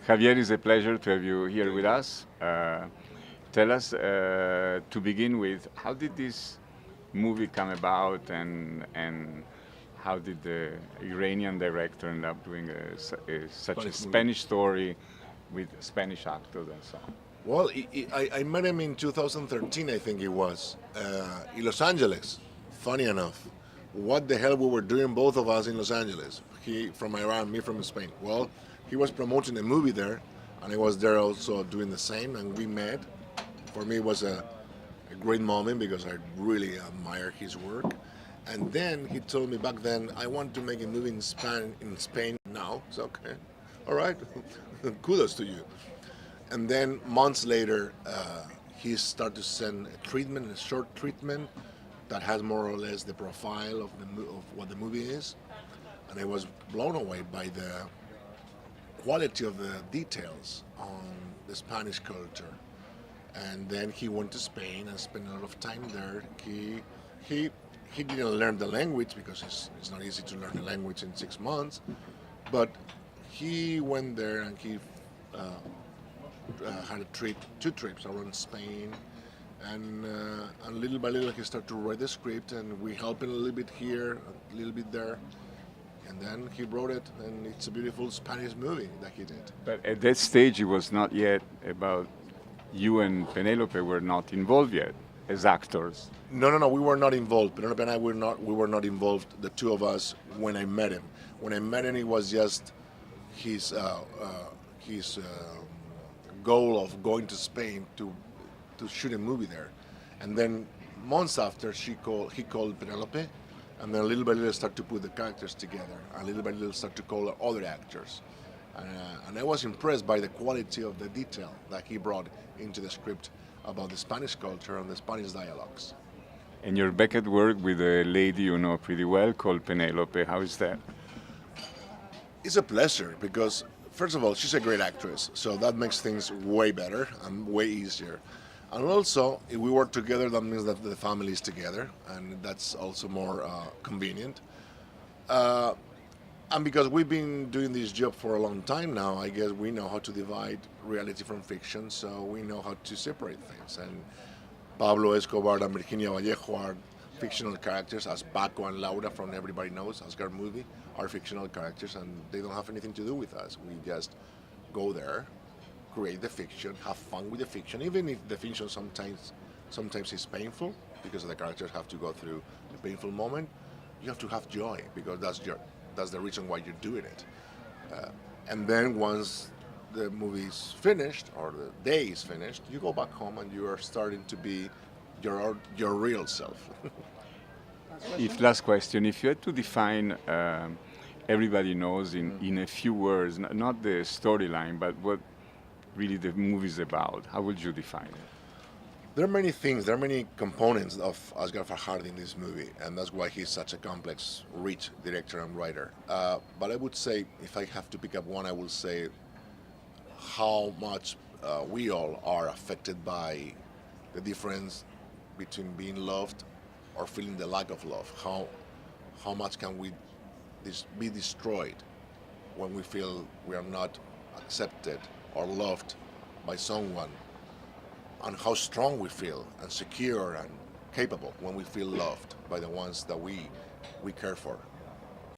Javier, it's a pleasure to have you here with us. Tell us, to begin with, how did this movie come about, and how did the Iranian director end up doing such a Spanish movie. Spanish story with Spanish actors and so on? Well, I met him in 2013, I think it was, in Los Angeles. Funny enough, what the hell we were doing, both of us in Los Angeles? He from Iran, me from Spain. Well, he was promoting a movie there, and I was there also doing the same, and we met. For me, it was a great moment because I really admire his work. And then he told me back then, I want to make a movie in Spain now. So okay, all right, kudos to you. And then months later, he started to send a treatment, a short treatment that has more or less the profile of of what the movie is. And I was blown away by the quality of the details on the Spanish culture. And then he went to Spain and spent a lot of time there. He didn't learn the language because it's not easy to learn the language in 6 months. But he went there and he had two trips around Spain, and little by little he started to write the script, and we helped him a little bit here, a little bit there, and then he wrote it, and it's a beautiful Spanish movie that he did. But at that stage, it was not yet about you and Penelope were not involved yet as actors. No, we were not involved. Penelope and I we were not involved, the two of us, when I met him. When I met him, it was just his goal of going to Spain to shoot a movie there. And then months after, he called Penelope, and then little by little start to put the characters together, and little by little start to call other actors. And I was impressed by the quality of the detail that he brought into the script about the Spanish culture and the Spanish dialogues. And you're back at work with a lady you know pretty well called Penelope. How is that? It's a pleasure because, first of all, she's a great actress, so that makes things way better and way easier. And also, if we work together, that means that the family is together, and that's also more convenient. And because we've been doing this job for a long time now, I guess we know how to divide reality from fiction, so we know how to separate things. And Pablo Escobar and Virginia Vallejo are fictional characters, as Paco and Laura from Everybody Knows, Oscar movie, are fictional characters, and they don't have anything to do with us. We just go there, create the fiction, have fun with the fiction, even if the fiction sometimes is painful, because the characters have to go through a painful moment. You have to have joy, because that's the reason why you're doing it. And then once the movie's finished, or the day is finished, you go back home and you are starting to be your real self. Last question, if you had to define Everybody Knows in a few words, not the storyline, but what really the movie's about, how would you define it? There are many things, there are many components of Asghar Farhadi in this movie, and that's why he's such a complex, rich director and writer. But I would say, if I have to pick up one, I will say how much we all are affected by the difference between being loved or feeling the lack of love. How much can we be destroyed when we feel we are not accepted or loved by someone, and how strong we feel and secure and capable when we feel loved by the ones that we care for.